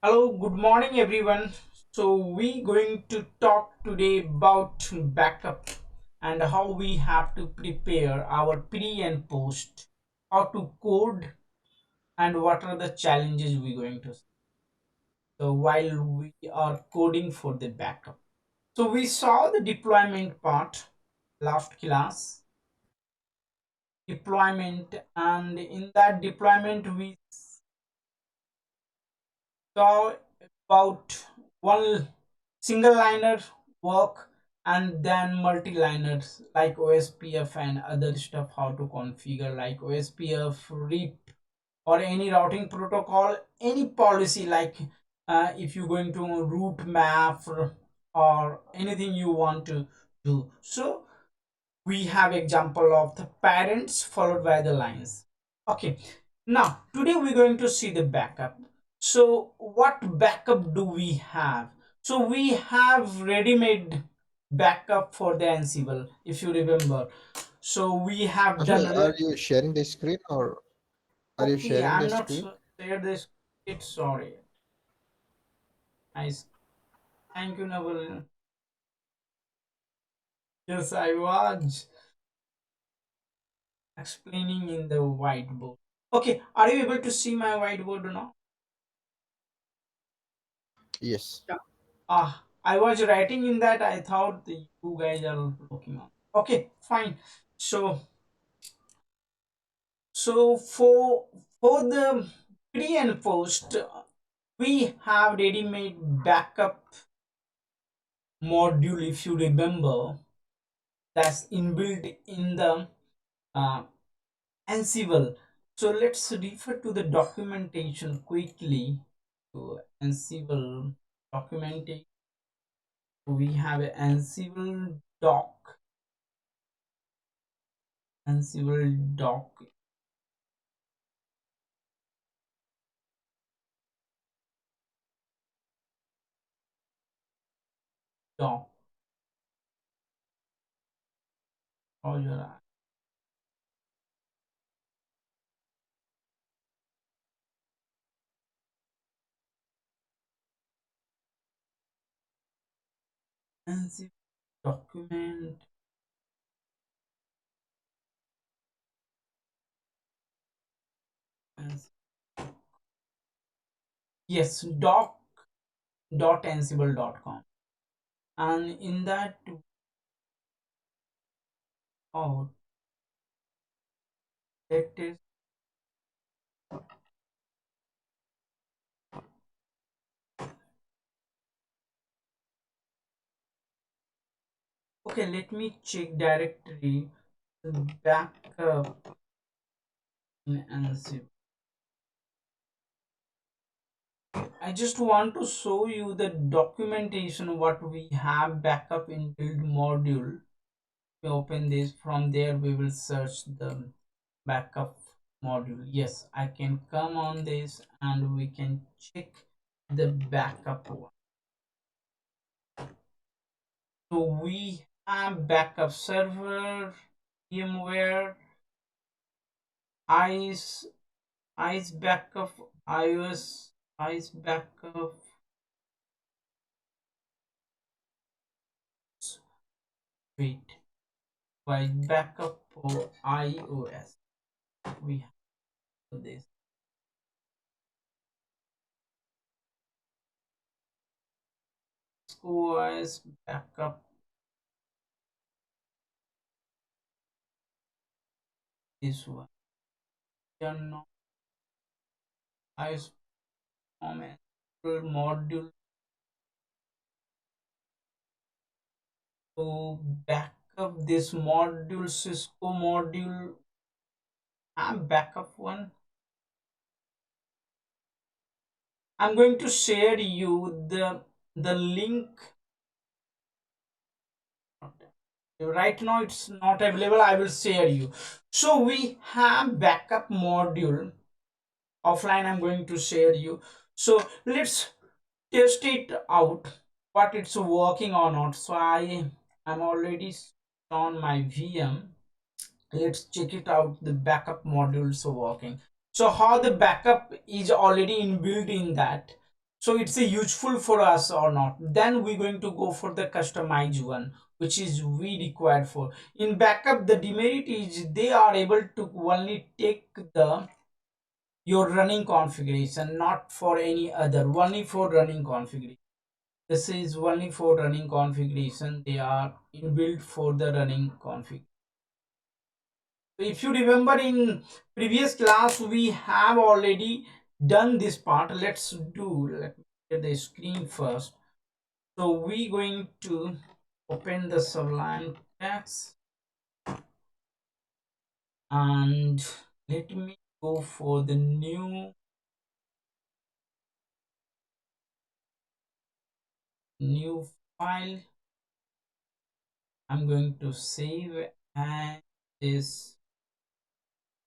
Hello, good morning everyone. So we going to talk today about backup and how we have to prepare our pre and post, how to code and what are the challenges we going to see. So while we are coding for the backup. So we saw the deployment part last class, deployment, and in that deployment we saw about one single liner work and then multi-liners like OSPF and other stuff, how to configure like OSPF, RIP, or any routing protocol, any policy like if you're going to route map or anything you want to do. So we have example of the parents followed by the lines. Okay, now today we're going to see the backup. So what backup do we have? So we have ready-made backup for the Ansible, if you remember. So we have Ashwin, done are you sharing the screen or are you okay, sharing the I'm not screen? share this. It's sorry. Nice. Thank you, Naval. Yes, I was explaining in the whiteboard. Okay, are you able to see my whiteboard now? Yes. I was writing in that. I thought you guys are looking on. Okay, fine. So, so for the pre and post, we have ready-made backup module. If you remember, that's inbuilt in the uh, Ansible. So let's refer to the documentation quickly. To Ansible documentation, we have an Ansible doc doc or your Ansible document. Yes, doc.ansible.com, and in that, oh, that is okay. Let me check directory backup in Ansible. I just want to show you the documentation what we have backup in build module. We open this, from there we will search the backup module. Yes, I can come on this and we can check the backup one. So we have backup server, VMware, ice ice backup, iOS, ice backup. Wait, by backup for iOS we have this. OS backup, this one. No, iOS module. To backup this module, Cisco module, and backup one. I'm going to share you the link. Right now it's not available. I will share you. So we have backup module offline. I'm going to share you. So let's test it out what it's working or not. So I'm already on my VM. Let's check it out, the backup modules are working. So how the backup is already inbuilt in that. so it's a useful for us or not. Then we're going to go for the customized one, which is we required for. In backup, the demerit is they are able to only take the your running configuration, not for any other, only for running configuration. This is only for running configuration, they are inbuilt for the running config. So if you remember in previous class we have already done this part. Let me get the screen first. So we going to open the Sublime Text and let me go for the new file. I'm going to save and this,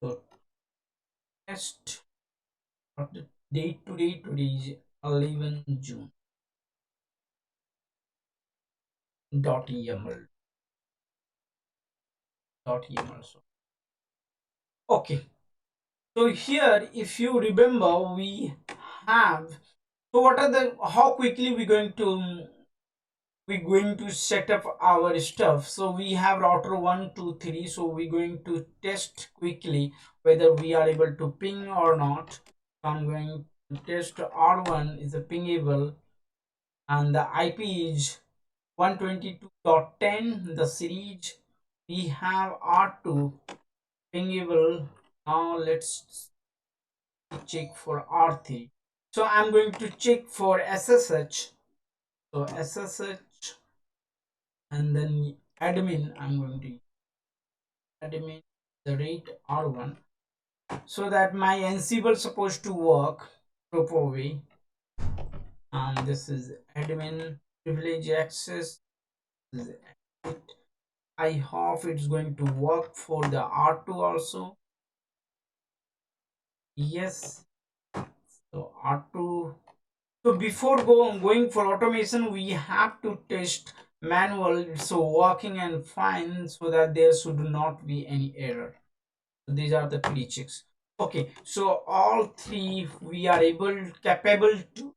so test, what the date today is 11 June .yml .yml. So okay, so here if you remember we have, so what are the, how quickly we're going to set up our stuff. So we have router 1 2 3, so we're going to test quickly whether we are able to ping or not. So I'm going to test r1 is a pingable and the IP is 122.10. The series we have r2 pingable. Now let's check for r3. So I'm going to check for SSH. So SSH and then admin, I'm going to admin the rate r1, so that my ansible supposed to work proper way. And this is admin privilege access. This is it. I hope it's going to work for the r2 also. Yes. So r2, so before going for automation we have to test manual, so working and fine, so that there should not be any error. These are the three checks. Okay, so all three we are capable to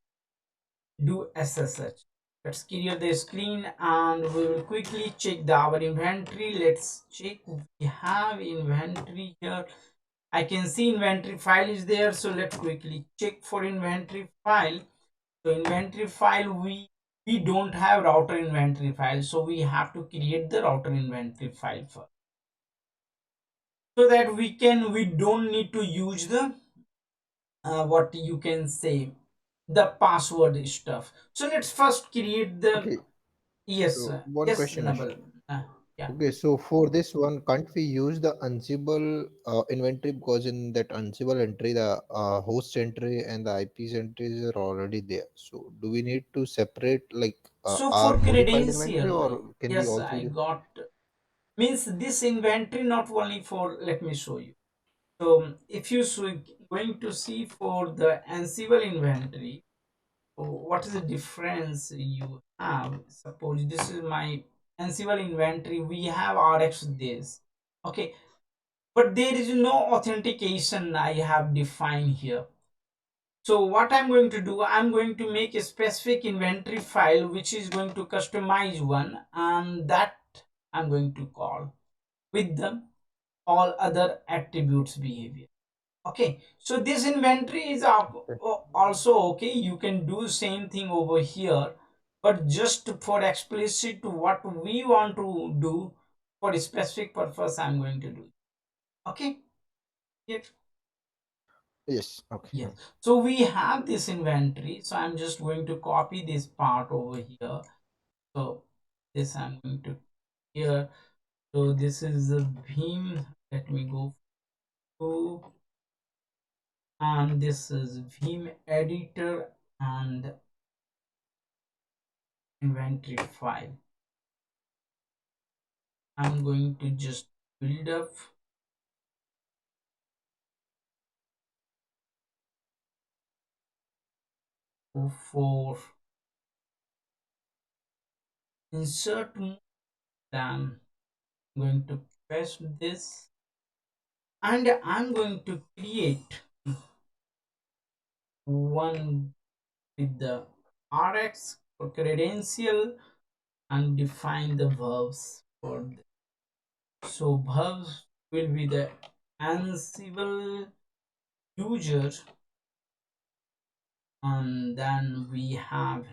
do SSH. Let's clear the screen and we will quickly check our inventory. Let's check, we have inventory here. I can see inventory file is there, so let's quickly check for inventory file. So inventory file, we don't have router inventory file, so we have to create the router inventory file first, so that we don't need to use the what you can say, the password stuff. So let's first create the, Okay. yes, So one yes, question, Ashik. Nabal. Yeah. Okay, so for this one, can't we use the Ansible inventory, because in that Ansible entry, the host entry and the IPs entries are already there. So do we need to separate like So our for modified inventory, credential, or can we yes, also I use? got, means this inventory not only for, let me show you. So if you going to see for the Ansible inventory, so what is the difference you have? Suppose this is my Ansible inventory, we have RX this. Okay, but there is no authentication I have defined here. So what I'm going to do, I'm going to make a specific inventory file which is going to customize one, and that I'm going to call with the all other attributes behavior. Okay, so this inventory is also okay, you can do same thing over here, but just for explicit what we want to do for a specific purpose I'm going to do. Okay. Yes. Yes. Okay. Yes, Okay. so we have this inventory, so I'm just going to copy this part over here. So this I'm going to here, so this is the Vim, let me go to, and this is Vim editor and inventory file. I'm going to just build up for insert mode. I'm going to paste this and I'm going to create one with the rx for credential and define the verbs for so verbs will be the ansible user, and then we have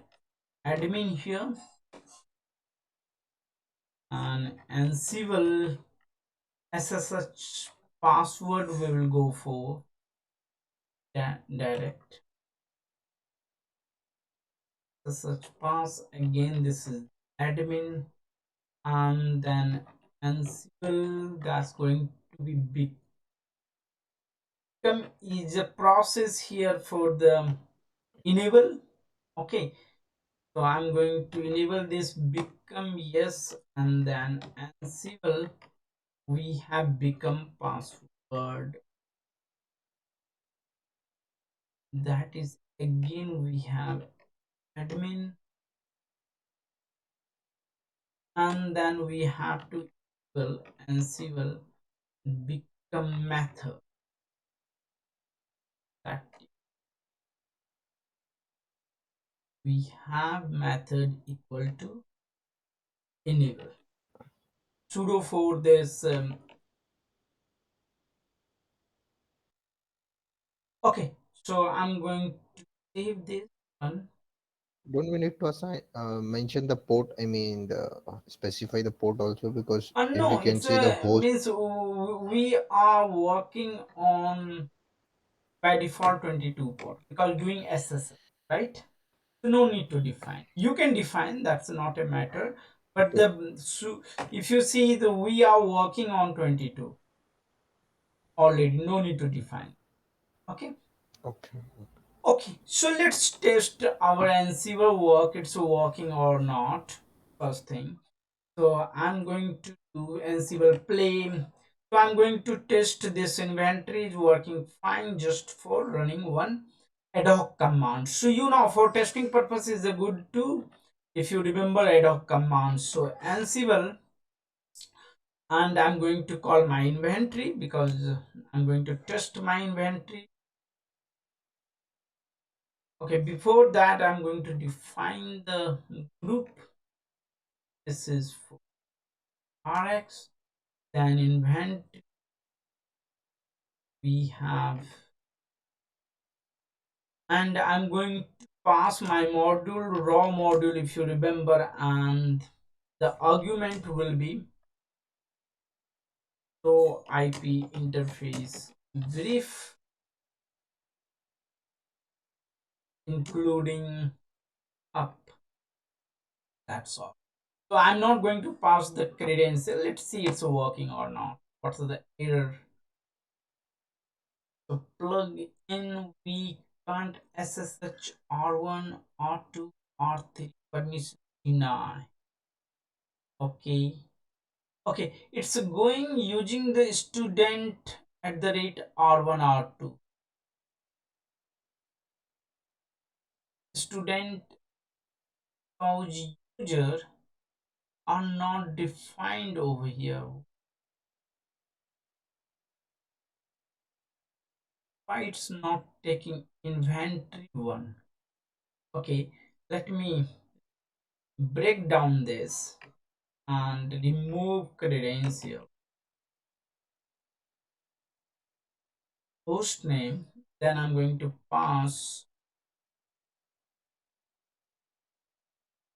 admin here, and ansible ssh password we will go for direct ssh pass. Again this is admin, and then ansible that's going to be become is a process here for the enable. Okay, so I'm going to enable this become yes, and then ansible we have become password, that is again we have admin, and then we have to enable ansible become method, that we have method equal to enable sudo for this okay, so I'm going to save this one. Don't we need to assign mention the port? I mean, specify the port also, because if we No, can it's see the a host. means we are working on by default 22 port because doing SSL, right? So no need to define. You can define, that's not a matter. But Okay, the so if you see the we are working on 22 already, no need to define. Okay. okay. Okay, so let's test our Ansible work. It's working or not. First thing. So I'm going to do Ansible play. So I'm going to test this inventory is working fine just for running one ad-hoc command. So for testing purpose is a good too. If you remember ad-hoc command. So Ansible, and I'm going to call my inventory because I'm going to test my inventory. Okay, before that I'm going to define the group. This is for Rx. Then inventory we have, and I'm going to pass my module, raw module if you remember, and the argument will be so IP interface brief, including up. That's all. So I'm not going to pass the credential. Let's see it's working or not. What's the error? So plug in we can't SSH R1, R2, R3 permission deny. Okay. Okay, it's going using the student at the rate R1, R2. Student couch user are not defined over here. Why it's not taking inventory one? Okay, let me break down this and remove credential. Host name, then I'm going to pass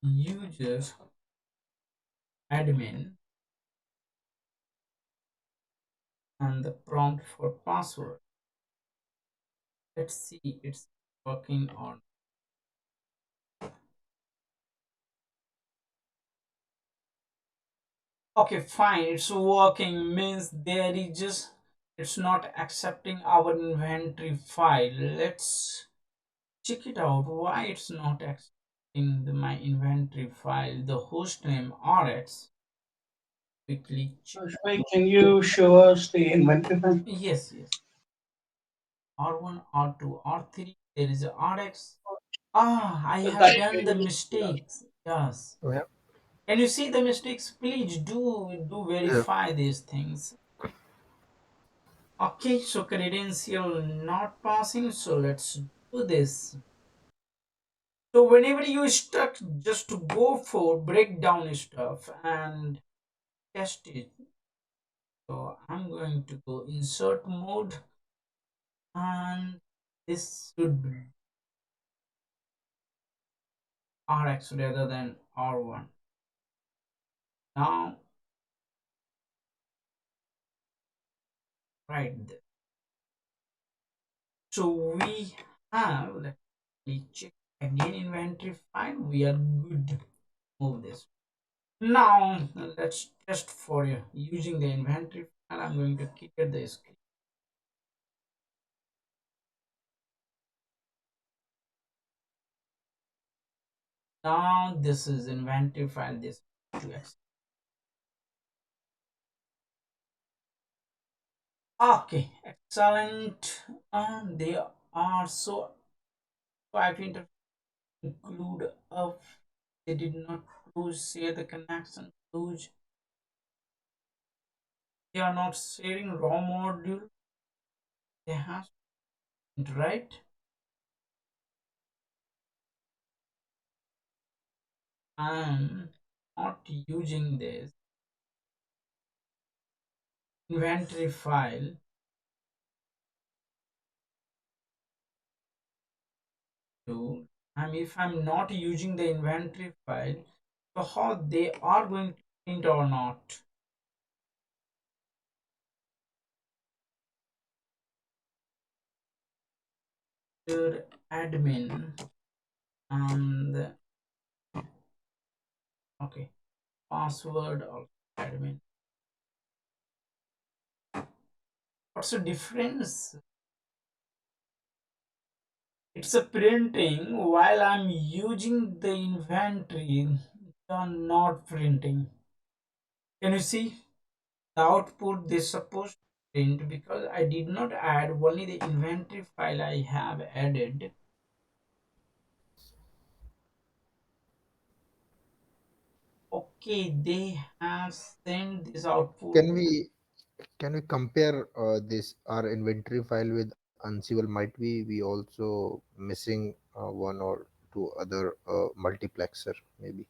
user admin and the prompt for password. Let's see it's working on. Okay, fine, it's working means there is just it's not accepting our inventory file. Let's check it out why it's not accepting my inventory file, the host name rx. Quickly check. Shway, can you show us the inventory then? Yes, r1, r2, r3, there is a rx. I So have that done the is, mistakes. Yes, Oh, yeah. can you see the mistakes? Please do Yeah. verify these things. Okay, so credential not passing, so let's do this. So whenever you stuck, just to go for break down stuff and test it. So I'm going to go insert mode, and this should be Rx rather than R1. Now, right there. So we have, let me check again inventory file. We are good to move this. Now, let's test for you using the inventory file. I'm going to clear the screen. Now, this is inventory file. This to access. Okay, excellent. They are so I've include of they did not close share the connection close. They are not sharing raw module. They have right. I'm not using this inventory file to. If I'm not using the inventory file, so how they are going to print or not? Your admin and okay, password of admin. What's the difference? It's a printing while I'm using the inventory. They are not printing. Can you see the output they supposed to print because I did not add only the inventory file I have added. Okay, they have sent this output. Can we compare this our inventory file with Ansible? Might we also missing one or two other multiplexer maybe?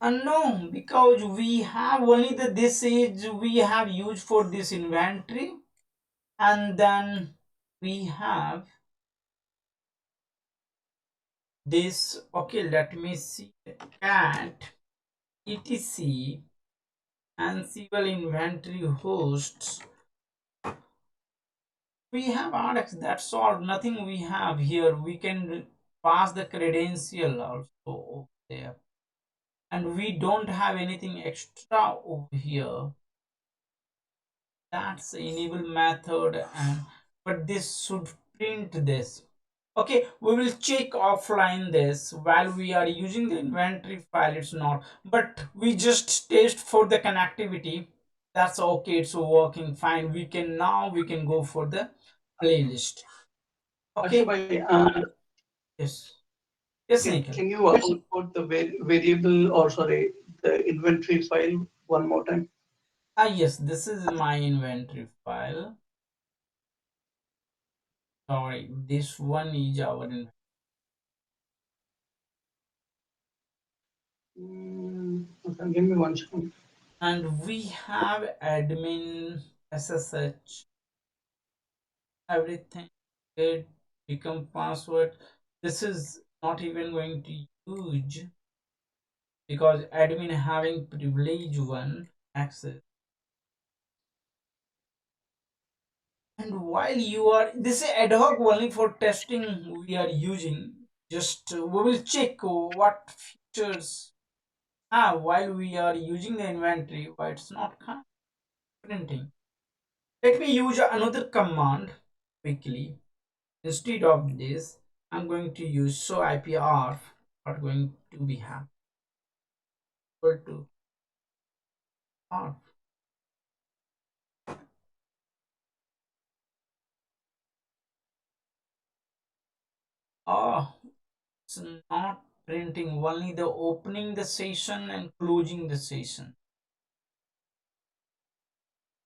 No, because we have only the this is we have used for this inventory, and then we have this. Okay, let me see cat etc ansible inventory hosts. We have rx, that's all, nothing we have here. We can pass the credential also over there, and we don't have anything extra over here. That's the enable method, and but this should print this. Okay, we will check offline this while we are using the inventory file. It's not, but we just test for the connectivity. That's okay, it's working fine. We can go for the playlist. Okay. Akshay, Yes. Yes, Nikhil. can you output the variable or sorry, the inventory file one more time? Yes, this is my inventory file. Sorry, this one is our Okay, give me one second. and we have admin ssh everything good become password. This is not even going to use because admin having privilege one access. And while you are this is ad hoc only for testing we are using, just we will check what features while we are using the inventory why it's not printing. Let me use another command quickly. Instead of this, I'm going to use so ipr are going to be equal to r. Oh, it's not printing, only the opening the session and closing the session.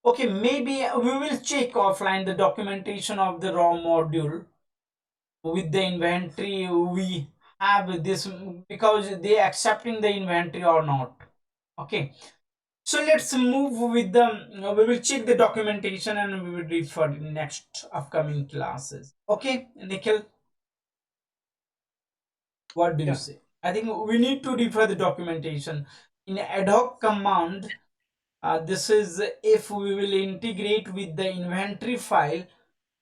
Okay, maybe we will check offline the documentation of the raw module with the inventory we have this because they accepting the inventory or not. Okay, so let's move with the we will check the documentation and we will read for the next upcoming classes. Okay, Nikhil, what do you Yeah. say? I think we need to refer the documentation in ad hoc command. This is if we will integrate with the inventory file.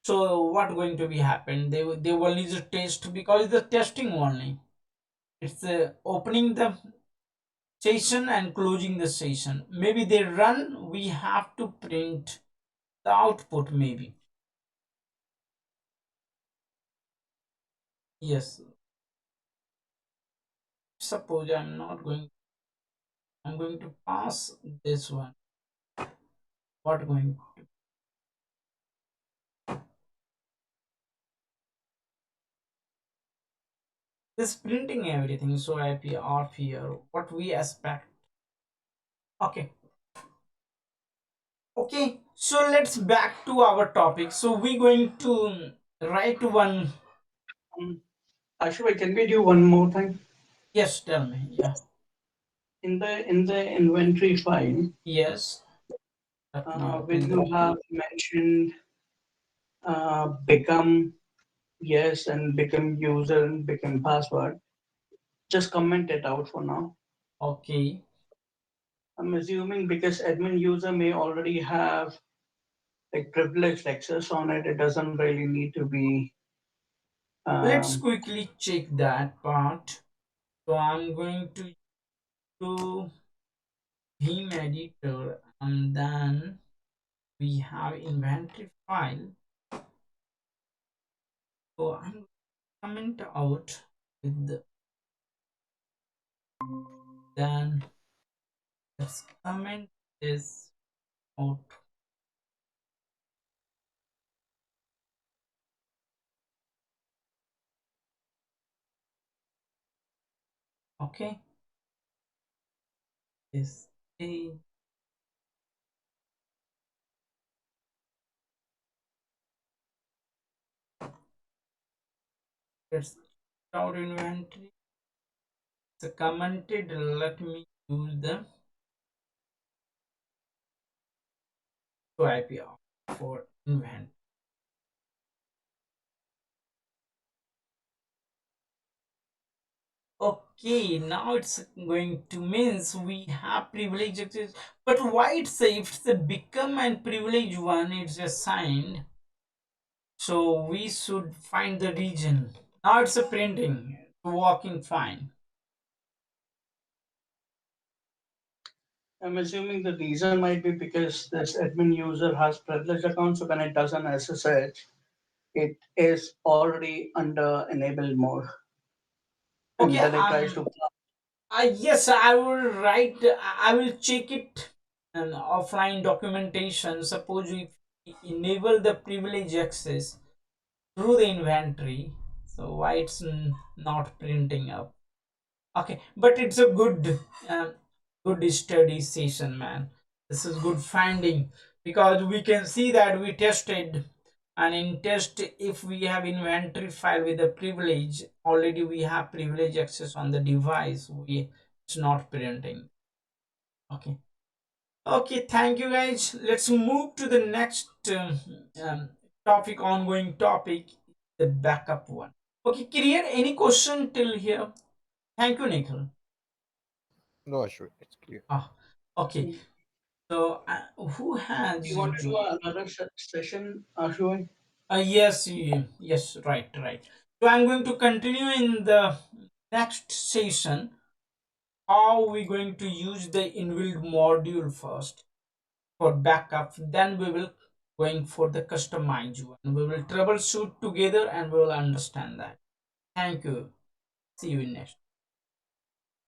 So what going to be happen? They will need to test because the testing only. It's opening the session and closing the session. Maybe they run. We have to print the output. Maybe yes. Suppose I'm not going. I'm going to pass this one. What going? This printing everything. So I be off here. What we expect. Okay. Okay, so let's back to our topic. So we're going to write one. Um, Ashway, can we do one more thing? Yes, tell me. Yeah. In the inventory file, Yes. Let me will open the. you have mentioned become yes and become user and become password? Just comment it out for now. Okay. I'm assuming because admin user may already have like privileged access on it, it doesn't really need to be. Let's Um, quickly check that part. So I'm going to do theme editor and then we have inventory file. So I'm comment out with the then let's comment this out. Okay. This a let's out inventory. It's commented. Let me use the IP for invent. Okay, now it's going to means we have privilege access. But why it's a, if it's a become and privilege one, it's assigned. So we should find the region. Now it's a printing, working fine. I'm assuming the reason might be because this admin user has privileged account, so when it does an SSH, it is already under enabled mode, Okay, and then it tries to. yes, I will write. I will check it and offline documentation. Suppose we enable the privilege access through the inventory, so why it's not printing up? Okay, but it's a um, good study session, man. This is good finding because we can see that we tested, and in test if we have inventory file with the privilege already we have privilege access on the device, we it's not printing. Okay. Okay, thank you guys. Let's move to the next um, topic, ongoing topic, the backup one. Okay, Kiran, any question till here? Thank you, Nikhil. No, Ashwin, it's clear. Ah, okay. So, who You has want to do joined? another session, Ashwin? Yes, yes, right, right. So, I'm going to continue in the next session. How we going to use the inbuilt module first for backup? Then we will going for the customized one. We will troubleshoot together and we will understand that. Thank you. See you in next.